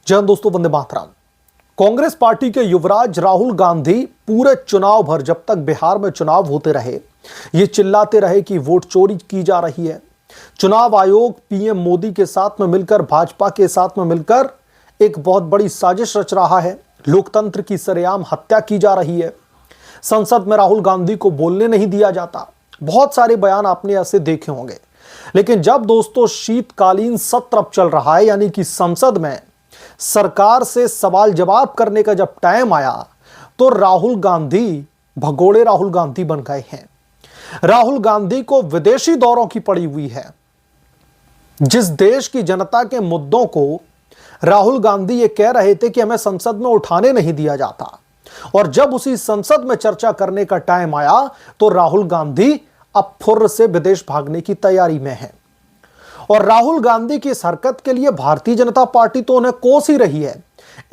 जय हिंद दोस्तों, वंदे मातरम। कांग्रेस पार्टी के युवराज राहुल गांधी पूरे चुनाव भर, जब तक बिहार में चुनाव होते रहे, ये चिल्लाते रहे कि वोट चोरी की जा रही है। चुनाव आयोग पीएम मोदी के साथ में मिलकर, भाजपा के साथ में मिलकर एक बहुत बड़ी साजिश रच रहा है। लोकतंत्र की सरेआम हत्या की जा रही है। संसद में राहुल गांधी को बोलने नहीं दिया जाता। बहुत सारे बयान आपने ऐसे देखे होंगे। लेकिन जब दोस्तों शीतकालीन सत्र अब चल रहा है, यानी कि संसद में सरकार से सवाल जवाब करने का जब टाइम आया, तो राहुल गांधी भगोड़े राहुल गांधी बन गए हैं। राहुल गांधी को विदेशी दौरों की पड़ी हुई है। जिस देश की जनता के मुद्दों को राहुल गांधी ये कह रहे थे कि हमें संसद में उठाने नहीं दिया जाता, और जब उसी संसद में चर्चा करने का टाइम आया तो राहुल गांधी अब फुर्र से विदेश भागने की तैयारी में है। और राहुल गांधी की इस हरकत के लिए भारतीय जनता पार्टी तो उन्हें कोस ही रही है।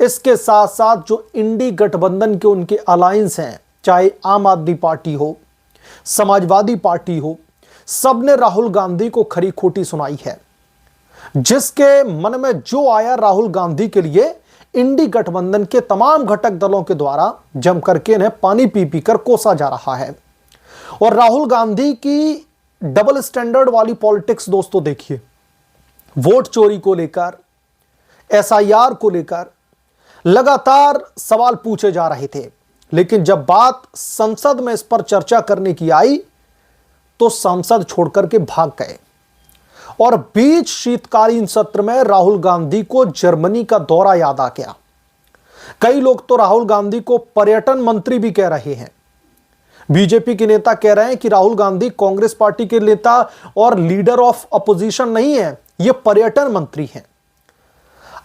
इसके साथ साथ जो इंडी गठबंधन के उनके अलायंस हैं, चाहे आम आदमी पार्टी हो, समाजवादी पार्टी हो, सबने राहुल गांधी को खरी खोटी सुनाई है। जिसके मन में जो आया, राहुल गांधी के लिए इंडी गठबंधन के तमाम घटक दलों के द्वारा जम करके इन्हें पानी पी पी कर कोसा जा रहा है। और राहुल गांधी की डबल स्टैंडर्ड वाली पॉलिटिक्स दोस्तों देखिए। वोट चोरी को लेकर, एसआईआर को लेकर लगातार सवाल पूछे जा रहे थे, लेकिन जब बात संसद में इस पर चर्चा करने की आई तो संसद छोड़कर के भाग गए। और बीच शीतकालीन सत्र में राहुल गांधी को जर्मनी का दौरा याद आ गया। कई लोग तो राहुल गांधी को पर्यटन मंत्री भी कह रहे हैं। बीजेपी के नेता कह रहे हैं कि राहुल गांधी कांग्रेस पार्टी के नेता और लीडर ऑफ अपोजिशन नहीं है, ये पर्यटन मंत्री हैं।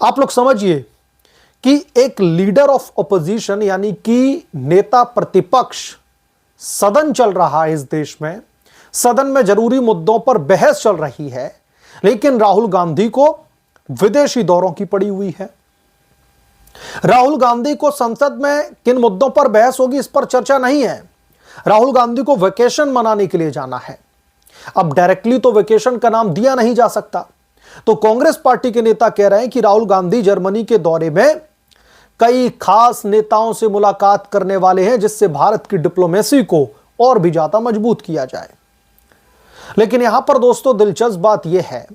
आप लोग समझिए कि एक लीडर ऑफ अपोजिशन, यानी कि नेता प्रतिपक्ष, सदन चल रहा है इस देश में, सदन में जरूरी मुद्दों पर बहस चल रही है, लेकिन राहुल गांधी को विदेशी दौरों की पड़ी हुई है। राहुल गांधी को संसद में किन मुद्दों पर बहस होगी, इस पर चर्चा नहीं है। राहुल गांधी को वेकेशन मनाने के लिए जाना है। अब डायरेक्टली तो वेकेशन का नाम दिया नहीं जा सकता, तो कांग्रेस पार्टी के नेता कह रहे हैं कि राहुल गांधी जर्मनी के दौरे में कई खास नेताओं से मुलाकात करने वाले हैं, जिससे भारत की डिप्लोमेसी को और भी ज्यादा मजबूत किया जाए। लेकिन यहां पर दोस्तों दिलचस्प बात यह है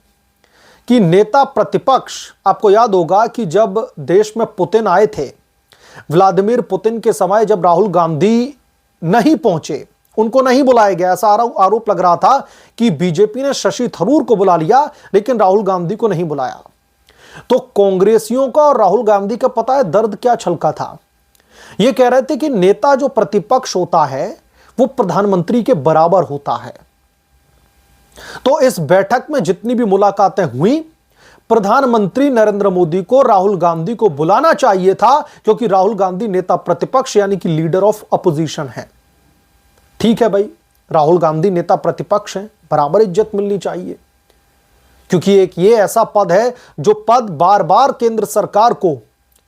कि नेता प्रतिपक्ष, आपको याद होगा कि जब देश में पुतिन आए थे, व्लादिमीर पुतिन के समय जब राहुल गांधी नहीं पहुंचे, उनको नहीं बुलाया गया, ऐसा आरोप लग रहा था कि बीजेपी ने शशि थरूर को बुला लिया, लेकिन राहुल गांधी को नहीं बुलाया। तो कांग्रेसियों का और राहुल गांधी का पता है दर्द क्या छलका था। यह कह रहे थे कि नेता जो प्रतिपक्ष होता है वो प्रधानमंत्री के बराबर होता है। तो इस बैठक में जितनी भी मुलाकातें हुई, प्रधानमंत्री नरेंद्र मोदी को राहुल गांधी को बुलाना चाहिए था, क्योंकि राहुल गांधी नेता प्रतिपक्ष यानी कि लीडर ऑफ अपोजिशन है। ठीक है भाई, राहुल गांधी नेता प्रतिपक्ष हैं, बराबर इज्जत मिलनी चाहिए, क्योंकि एक ये ऐसा पद है जो पद बार बार केंद्र सरकार को,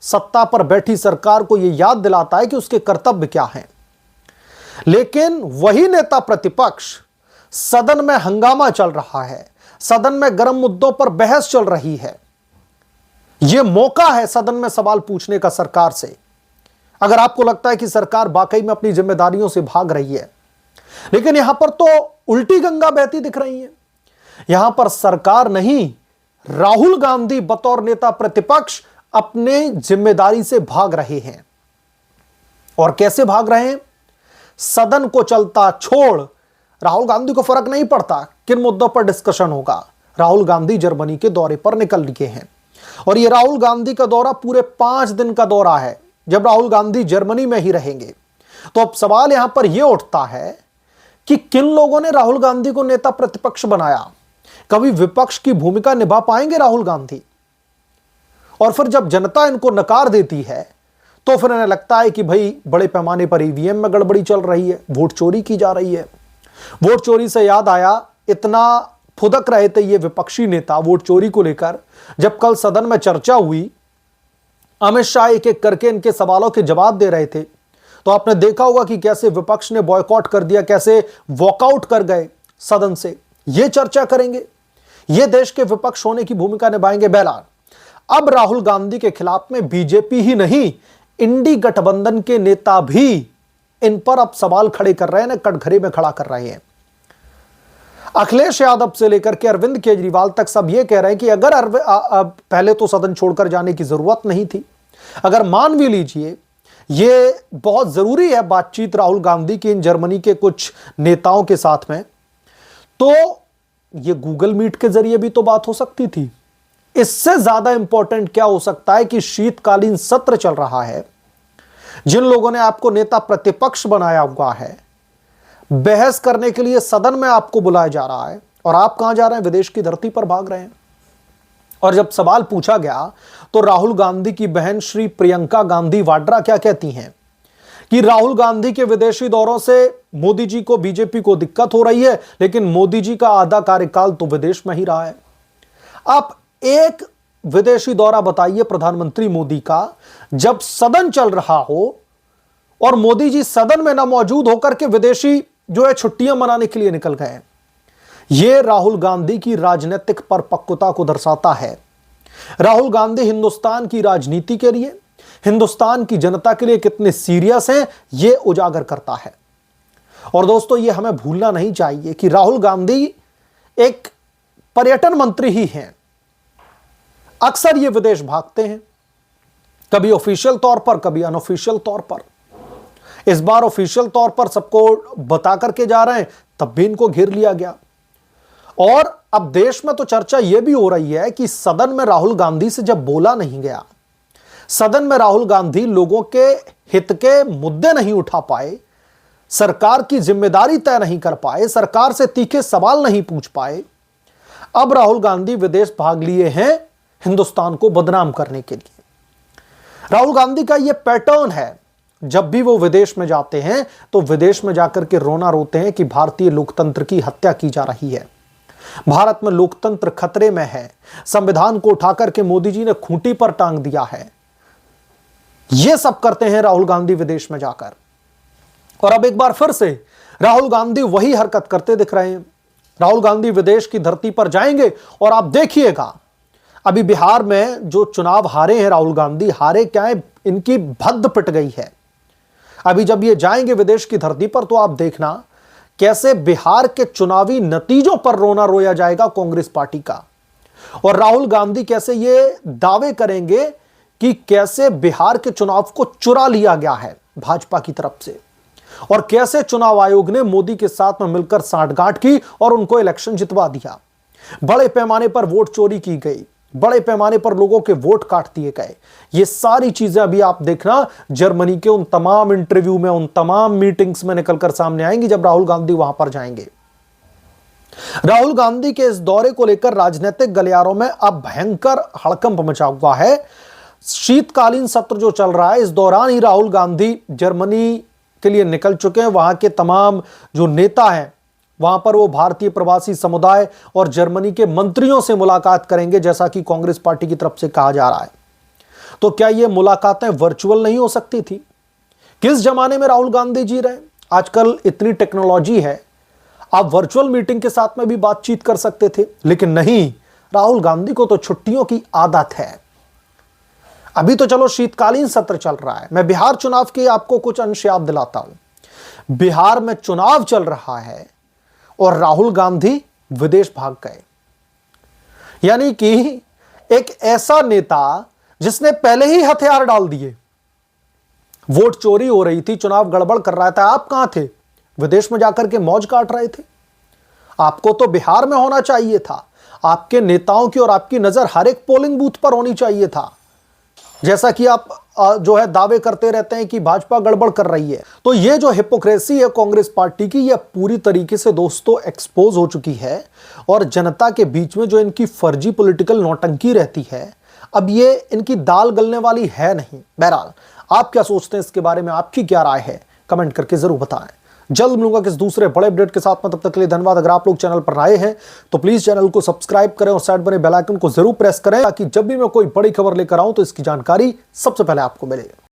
सत्ता पर बैठी सरकार को यह याद दिलाता है कि उसके कर्तव्य क्या हैं। लेकिन वही नेता प्रतिपक्ष, सदन में हंगामा चल रहा है, सदन में गर्म मुद्दों पर बहस चल रही है, यह मौका है सदन में सवाल पूछने का सरकार से। अगर आपको लगता है कि सरकार वाकई में अपनी जिम्मेदारियों से भाग रही है, लेकिन यहां पर तो उल्टी गंगा बहती दिख रही है। यहां पर सरकार नहीं, राहुल गांधी बतौर नेता प्रतिपक्ष अपने जिम्मेदारी से भाग रहे हैं। और कैसे भाग रहे हैं? सदन को चलता छोड़, राहुल गांधी को फर्क नहीं पड़ता किन मुद्दों पर डिस्कशन होगा। राहुल गांधी जर्मनी के दौरे पर निकल लिए हैं, और यह राहुल गांधी का दौरा पूरे 5 दिन का दौरा है, जब राहुल गांधी जर्मनी में ही रहेंगे। तो अब सवाल यहां पर यह उठता है कि किन लोगों ने राहुल गांधी को नेता प्रतिपक्ष बनाया? कभी विपक्ष की भूमिका निभा पाएंगे राहुल गांधी? और फिर जब जनता इनको नकार देती है, तो फिर इन्हें लगता है कि भाई बड़े पैमाने पर ईवीएम में गड़बड़ी चल रही है, वोट चोरी की जा रही है। वोट चोरी से याद आया, इतना फुदक रहे थे ये विपक्षी नेता वोट चोरी को लेकर, जब कल सदन में चर्चा हुई, अमित शाह एक एक करके इनके सवालों के जवाब दे रहे थे, तो आपने देखा होगा कि कैसे विपक्ष ने बॉयकॉट कर दिया, कैसे वॉकआउट कर गए सदन से। ये चर्चा करेंगे, ये देश के विपक्ष होने की भूमिका निभाएंगे। बहरहाल अब राहुल गांधी के खिलाफ में बीजेपी ही नहीं, इंडी गठबंधन के नेता भी इन पर अब सवाल खड़े कर रहे हैं, कटघरे में खड़ा कर रहे हैं। अखिलेश यादव से लेकर के अरविंद केजरीवाल तक सब ये कह रहे हैं कि अगर पहले तो सदन छोड़कर जाने की जरूरत नहीं थी, अगर मान भी लीजिए ये बहुत जरूरी है बातचीत राहुल गांधी की इन जर्मनी के कुछ नेताओं के साथ में, तो ये गूगल मीट के जरिए भी तो बात हो सकती थी। इससे ज्यादा इंपॉर्टेंट क्या हो सकता है कि शीतकालीन सत्र चल रहा है, जिन लोगों ने आपको नेता प्रतिपक्ष बनाया हुआ है, बहस करने के लिए सदन में आपको बुलाया जा रहा है और आप कहां जा रहे हैं? विदेश की धरती पर भाग रहे हैं। और जब सवाल पूछा गया तो राहुल गांधी की बहन श्री प्रियंका गांधी वाड्रा क्या कहती हैं कि राहुल गांधी के विदेशी दौरों से मोदी जी को, बीजेपी को दिक्कत हो रही है, लेकिन मोदी जी का आधा कार्यकाल तो विदेश में ही रहा है। आप एक विदेशी दौरा बताइए प्रधानमंत्री मोदी का, जब सदन चल रहा हो और मोदी जी सदन में ना मौजूद होकर के विदेशी जो है छुट्टियां मनाने के लिए निकल गए। यह राहुल गांधी की राजनीतिक परिपक्वता को दर्शाता है। राहुल गांधी हिंदुस्तान की राजनीति के लिए, हिंदुस्तान की जनता के लिए कितने सीरियस हैं, यह उजागर करता है। और दोस्तों, यह हमें भूलना नहीं चाहिए कि राहुल गांधी एक पर्यटन मंत्री ही हैं। अक्सर ये विदेश भागते हैं, कभी ऑफिशियल तौर पर, कभी अनऑफिशियल तौर पर। इस बार ऑफिशियल तौर पर सबको बता करके जा रहे हैं, तब भी इनको घेर लिया गया। और अब देश में तो चर्चा यह भी हो रही है कि सदन में राहुल गांधी से जब बोला नहीं गया, सदन में राहुल गांधी लोगों के हित के मुद्दे नहीं उठा पाए, सरकार की जिम्मेदारी तय नहीं कर पाए, सरकार से तीखे सवाल नहीं पूछ पाए, अब राहुल गांधी विदेश भाग लिए हैं हिंदुस्तान को बदनाम करने के लिए। राहुल गांधी का यह पैटर्न है, जब भी वो विदेश में जाते हैं तो विदेश में जाकर के रोना रोते हैं कि भारतीय लोकतंत्र की हत्या की जा रही है, भारत में लोकतंत्र खतरे में है, संविधान को उठाकर के मोदी जी ने खूंटी पर टांग दिया है। ये सब करते हैं राहुल गांधी विदेश में जाकर। और अब एक बार फिर से राहुल गांधी वही हरकत करते दिख रहे हैं। राहुल गांधी विदेश की धरती पर जाएंगे और आप देखिएगा, अभी बिहार में जो चुनाव हारे हैं राहुल गांधी, हारे क्या है, इनकी भद्द पिट गई है। अभी जब ये जाएंगे विदेश की धरती पर तो आप देखना कैसे बिहार के चुनावी नतीजों पर रोना रोया जाएगा कांग्रेस पार्टी का। और राहुल गांधी कैसे ये दावे करेंगे कि कैसे बिहार के चुनाव को चुरा लिया गया है भाजपा की तरफ से, और कैसे चुनाव आयोग ने मोदी के साथ में मिलकर सांठगांठ की और उनको इलेक्शन जितवा दिया। बड़े पैमाने पर वोट चोरी की गई, बड़े पैमाने पर लोगों के वोट काट दिए गए। ये सारी चीजें अभी आप देखना जर्मनी के उन तमाम इंटरव्यू में, उन तमाम मीटिंग्स में निकलकर सामने आएंगी जब राहुल गांधी वहां पर जाएंगे। राहुल गांधी के इस दौरे को लेकर राजनीतिक गलियारों में अब भयंकर हड़कंप मचा हुआ है। शीतकालीन सत्र जो चल रहा है, इस दौरान ही राहुल गांधी जर्मनी के लिए निकल चुके हैं। वहां के तमाम जो नेता हैं, वहां पर वो भारतीय प्रवासी समुदाय और जर्मनी के मंत्रियों से मुलाकात करेंगे, जैसा कि कांग्रेस पार्टी की तरफ से कहा जा रहा है। तो क्या ये मुलाकातें वर्चुअल नहीं हो सकती थी? किस जमाने में राहुल गांधी जी रहे? आजकल इतनी टेक्नोलॉजी है, आप वर्चुअल मीटिंग के साथ में भी बातचीत कर सकते थे, लेकिन नहीं, राहुल गांधी को तो छुट्टियों की आदत है। अभी तो चलो शीतकालीन सत्र चल रहा है, मैं बिहार चुनाव के आपको कुछ अंश याद दिलाता हूं। बिहार में चुनाव चल रहा है और राहुल गांधी विदेश भाग गए। यानी कि एक ऐसा नेता जिसने पहले ही हथियार डाल दिए, वोट चोरी हो रही थी, चुनाव गड़बड़ कर रहा था, आप कहां थे? विदेश में जाकर के मौज काट रहे थे। आपको तो बिहार में होना चाहिए था। आपके नेताओं की और आपकी नजर हर एक पोलिंग बूथ पर होनी चाहिए था। जैसा कि आप जो है दावे करते रहते हैं कि भाजपा गड़बड़ कर रही है, तो ये जो हिपोक्रेसी है कांग्रेस पार्टी की, यह पूरी तरीके से दोस्तों एक्सपोज हो चुकी है। और जनता के बीच में जो इनकी फर्जी पॉलिटिकल नौटंकी रहती है, अब ये इनकी दाल गलने वाली है नहीं। बहरहाल, आप क्या सोचते हैं इसके बारे में, आपकी क्या राय है, कमेंट करके जरूर बताएं। जल्द मिलूंगा किस दूसरे बड़े अपडेट के साथ में, तब तक के लिए धन्यवाद। अगर आप लोग चैनल पर नए हैं तो प्लीज चैनल को सब्सक्राइब करें और साइड बने बेल आइकन को जरूर प्रेस करें, ताकि जब भी मैं कोई बड़ी खबर लेकर आऊं तो इसकी जानकारी सबसे पहले आपको मिले।